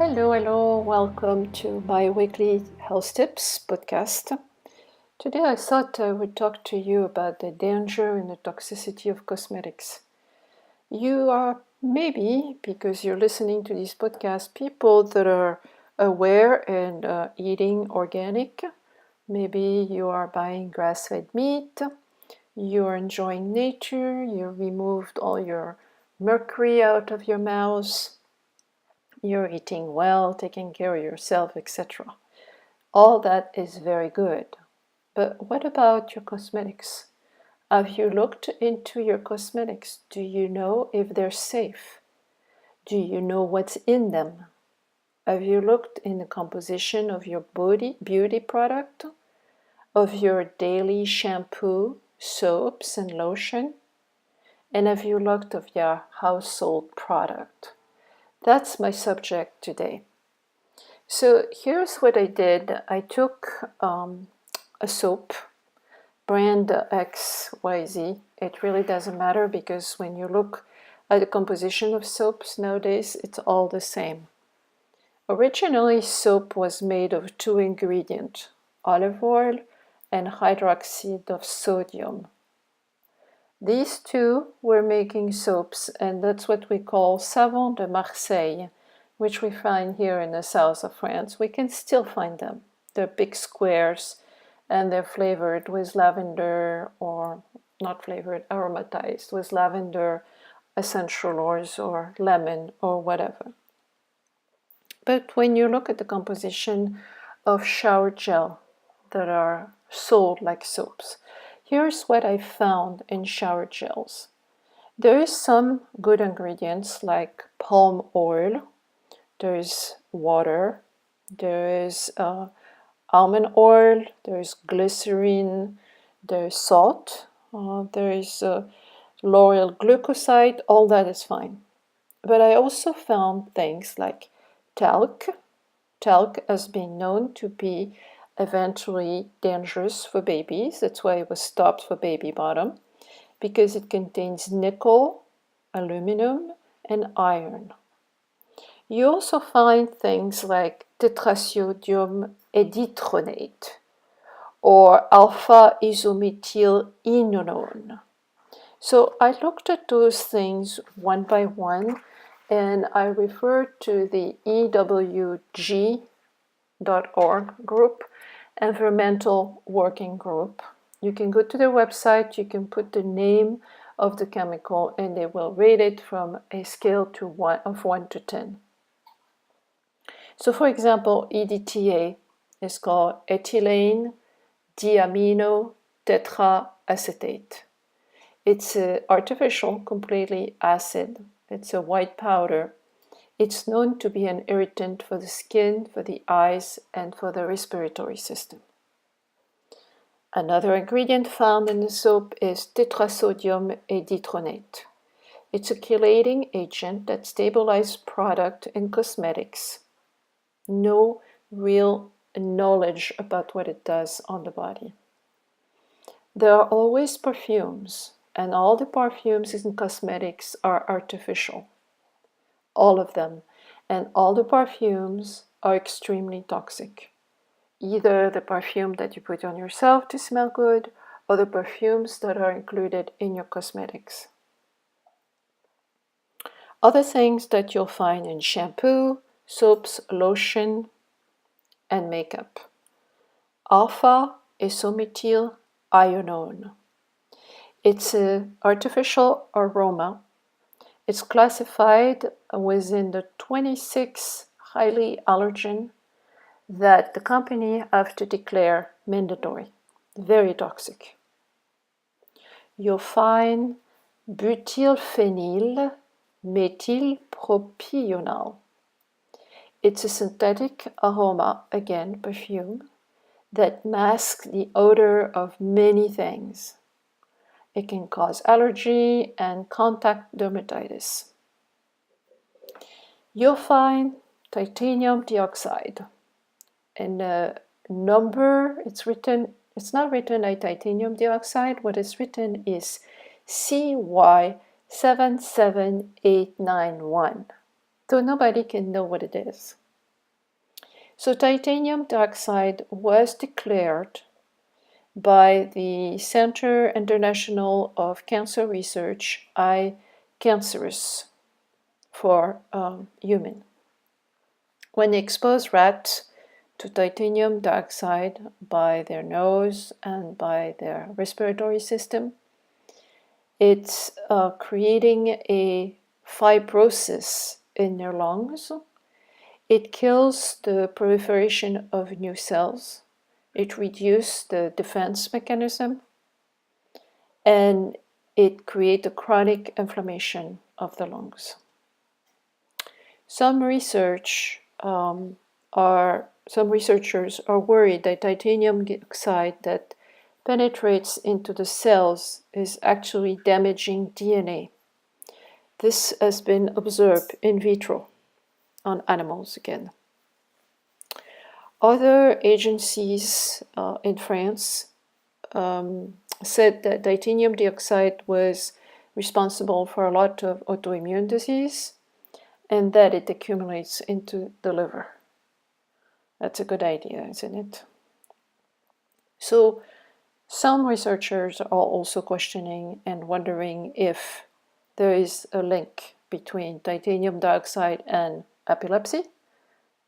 Hello, welcome to my weekly health tips podcast. Today I thought I would talk to you about the danger and the toxicity of cosmetics. You are maybe, because you're listening to this podcast, people that are aware and eating organic. Maybe you are buying grass-fed meat, you're enjoying nature, you removed all your mercury out of your mouth, you're eating well, taking care of yourself, etc. All that is very good. But what about your cosmetics? Have you looked into your cosmetics? Do you know if they're safe? Do you know what's in them? Have you looked in the composition of your beauty product? Of your daily shampoo, soaps, and lotion? And have you looked of your household product? That's my subject today. So here's what I did. I took a soap, brand XYZ. It really doesn't matter because when you look at the composition of soaps nowadays, it's all the same. Originally, soap was made of two ingredients, olive oil and hydroxide of sodium. These two were making soaps, and that's what we call savon de Marseille, which we find here in the south of France. We can still find them. They're big squares, and they're flavored with lavender, or not flavored, aromatized with lavender, essential oils, or lemon, or whatever. But when you look at the composition of shower gel that are sold like soaps, here's what I found in shower gels. There is some good ingredients like palm oil, there is water, there is almond oil, there is glycerin, there is salt, there is lauryl glucoside, all that is fine. But I also found things like talc. Talc has been known to be eventually dangerous for babies. That's why it was stopped for baby bottom, because it contains nickel, aluminum, and iron. You also find things like tetrasodium editronate or alpha isomethylenoone. So I looked at those things one by one, and I referred to the EWG.org group, Environmental Working Group. You can go to their website, you can put the name of the chemical, and they will rate it from a scale of 1 to 10. So for example, EDTA is called ethylene diamino tetraacetate. It's an artificial, completely acid. It's a white powder. It's known to be an irritant for the skin, for the eyes, and for the respiratory system. Another ingredient found in the soap is tetrasodium editronate. It's a chelating agent that stabilizes product in cosmetics. No real knowledge about what it does on the body. There are always perfumes, and all the perfumes in cosmetics are artificial. All of them. And all the perfumes are extremely toxic. Either the perfume that you put on yourself to smell good, or the perfumes that are included in your cosmetics. Other things that you'll find in shampoo, soaps, lotion, and makeup. Alpha isomethylenoone. It's an artificial aroma. It's classified within the 26 highly allergen that the company have to declare mandatory. Very toxic. You'll find butylphenyl methylpropional. It's a synthetic aroma, again perfume, that masks the odor of many things. It can cause allergy and contact dermatitis. You'll find titanium dioxide. And the number, it's not written like titanium dioxide. What is written is CY77891. So nobody can know what it is. So titanium dioxide was declared by the Center International of Cancer Research, cancerous for human. When they expose rats to titanium dioxide by their nose and by their respiratory system, it's creating a fibrosis in their lungs. It kills the proliferation of new cells. It reduces the defense mechanism, and it creates a chronic inflammation of the lungs. Some researchers are worried that titanium dioxide that penetrates into the cells is actually damaging DNA. This has been observed in vitro on animals again. Other agencies in France said that titanium dioxide was responsible for a lot of autoimmune disease and that it accumulates into the liver. That's a good idea, isn't it? So some researchers are also questioning and wondering if there is a link between titanium dioxide and epilepsy.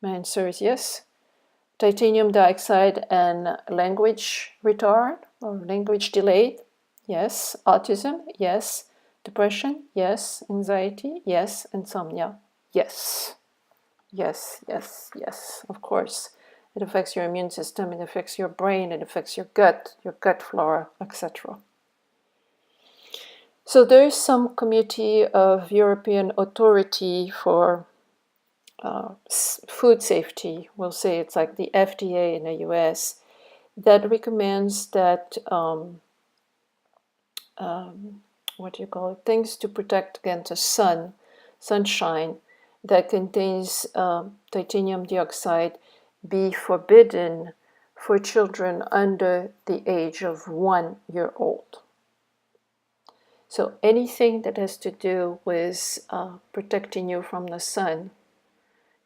My answer is yes. Titanium dioxide and language retard or language delay, yes. Autism, yes. Depression, yes. Anxiety, yes. Insomnia, yes. Yes, yes, yes, of course. It affects your immune system, it affects your brain, it affects your gut flora, etc. So there is some committee of European Authority for food safety, we'll say it's like the FDA in the US, that recommends that things to protect against the sunshine that contains titanium dioxide be forbidden for children under the age of 1 year old. So anything that has to do with protecting you from the sun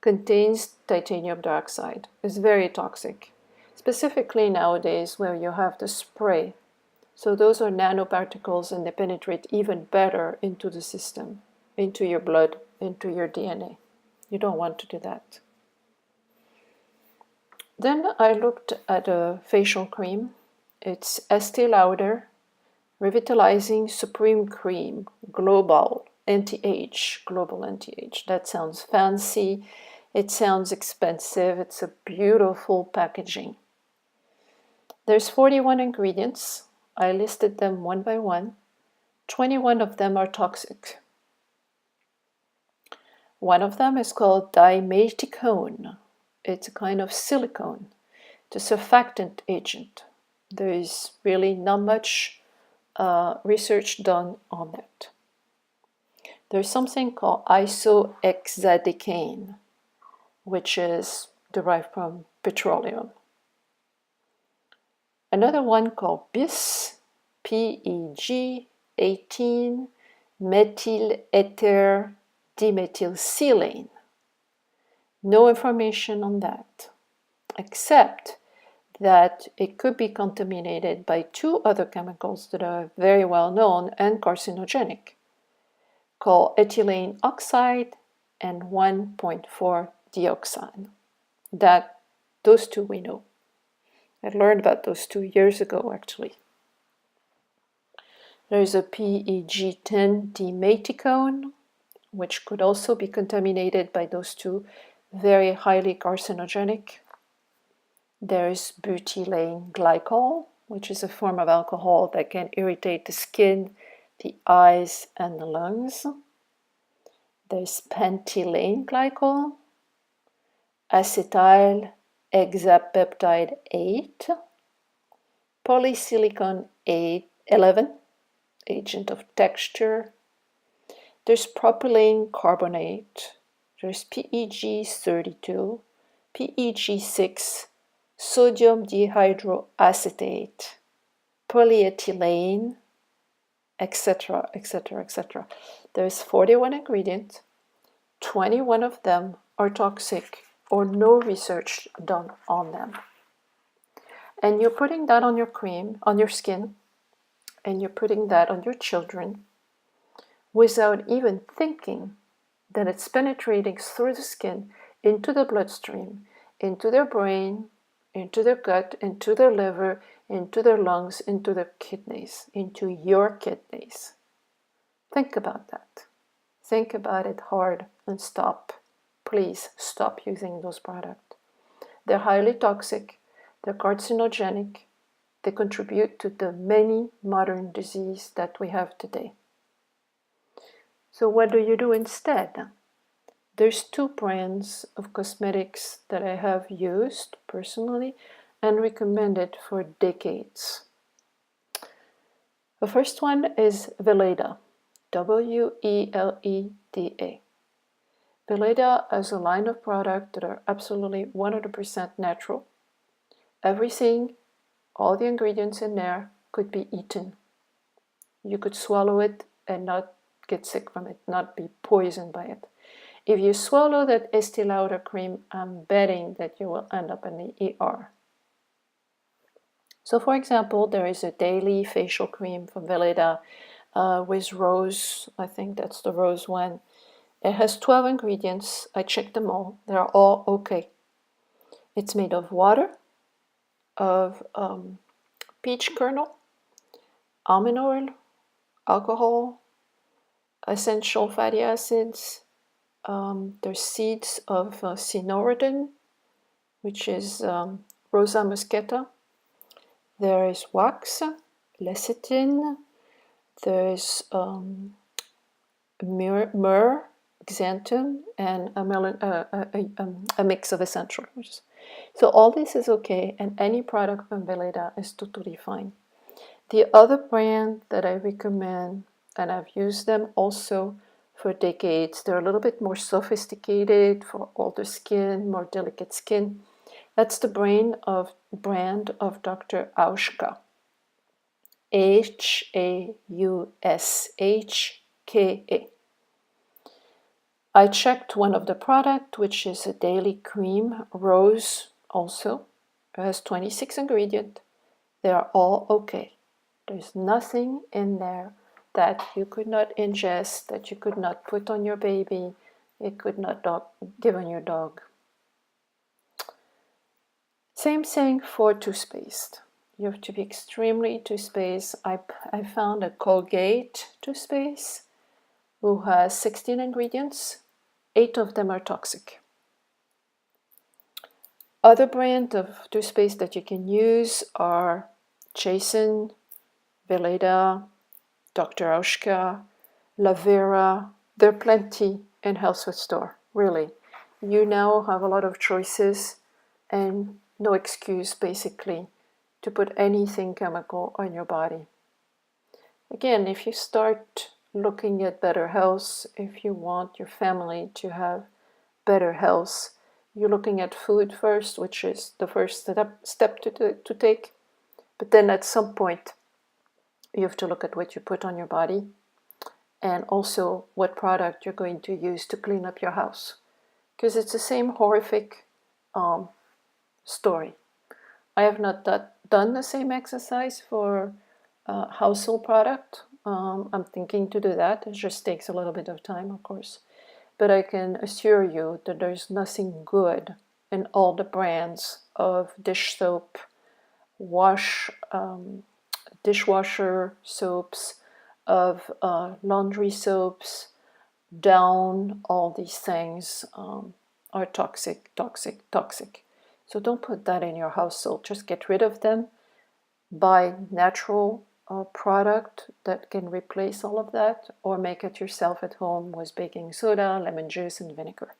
contains titanium dioxide. It's very toxic, specifically nowadays where you have the spray. So those are nanoparticles and they penetrate even better into the system, into your blood, into your DNA. You don't want to do that. Then I looked at a facial cream. It's Estee Lauder Revitalizing Supreme Cream Global Anti-Age. Global Anti-Age. That sounds fancy. It sounds expensive. It's a beautiful packaging. There's 41 ingredients. I listed them one by one. 21 of them are toxic. One of them is called dimeticone. It's a kind of silicone. It's a surfactant agent. There is really not much research done on that. There's something called isohexadecane, which is derived from petroleum. Another one called PEG, PEG 18 methyl ether dimethylsilane. No information on that, except that it could be contaminated by 2 other chemicals that are very well known and carcinogenic, called ethylene oxide and 1,4 dioxane. Those 2 we know. I learned about those 2 years ago, actually. There is a PEG-10 dimeticone, which could also be contaminated by those 2, very highly carcinogenic. There is butylene glycol, which is a form of alcohol that can irritate the skin, the eyes, and the lungs. There's pentylene glycol, acetyl hexapeptide 8, polysilicon 11, agent of texture. There's propylene carbonate. There's PEG32, PEG6, sodium dihydroacetate, polyethylene, etc., etc., etc. There's 41 ingredients. 21 of them are toxic or no research done on them. And you're putting that on your cream, on your skin, and you're putting that on your children without even thinking that it's penetrating through the skin into the bloodstream, into their brain, into their gut, into their liver, into their lungs, into their kidneys, into your kidneys. Think about that. Think about it hard and stop. Please stop using those products. They're highly toxic, they're carcinogenic, they contribute to the many modern diseases that we have today. So what do you do instead? There's 2 brands of cosmetics that I have used personally and recommended for decades. The first one is Weleda, Weleda. Weleda has a line of products that are absolutely 100% natural. Everything, all the ingredients in there could be eaten. You could swallow it and not get sick from it, not be poisoned by it. If you swallow that Estee Lauder cream, I'm betting that you will end up in the ER. So for example, there is a daily facial cream from Weleda with rose. I think that's the rose one. It has 12 ingredients. I checked them all. They're all okay. It's made of water, of peach kernel, almond oil, alcohol, essential fatty acids. There's seeds of cynorrhodin, which is Rosa muscata. There is wax, lecithin. There's myrrh, xanthan, and a mix of essential oils. So all this is okay, and any product from Weleda is totally fine. The other brand that I recommend, and I've used them also for decades, they're a little bit more sophisticated for older skin, more delicate skin. That's the brand of Dr. Auschka. Haushka. I checked one of the product, which is a daily cream, rose also. It has 26 ingredients. They are all okay. There's nothing in there that you could not ingest, that you could not put on your baby, you could not give on your dog. Same thing for toothpaste. You have to be extremely toothpaste. I found a Colgate toothpaste who has 16 ingredients. 8 of them are toxic. Other brands of toothpaste that you can use are Jason, Weleda, Dr. Auschka, Lavera. There are plenty in health food store, really. You now have a lot of choices and no excuse, basically, to put anything chemical on your body. Again, if you start looking at better health, if you want your family to have better health, you're looking at food first, which is the first step to take. But then at some point, you have to look at what you put on your body and also what product you're going to use to clean up your house. Because it's the same horrific story. I have not done the same exercise for household product. I'm thinking to do that. It just takes a little bit of time, of course. But I can assure you that there's nothing good in all the brands of dish soap, dishwasher soaps, of laundry soaps, down. All these things are toxic. So don't put that in your household. Just get rid of them. Buy natural product that can replace all of that, or make it yourself at home with baking soda, lemon juice, and vinegar.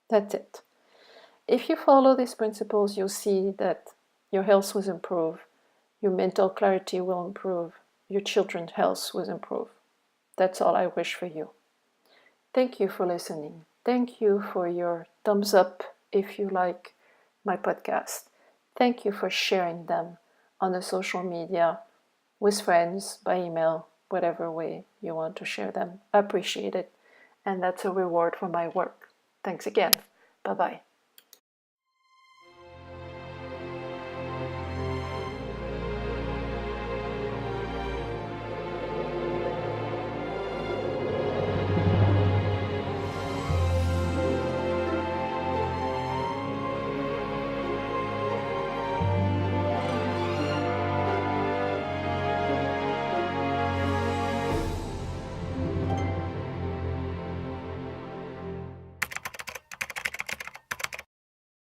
That's it. If you follow these principles, you'll see that your health will improve, your mental clarity will improve, your children's health will improve. That's all I wish for you. Thank you for listening. Thank you for your thumbs up if you like my podcast. Thank you for sharing them on the social media, with friends, by email, whatever way you want to share them. I appreciate it, and that's a reward for my work. Thanks again. Bye-bye.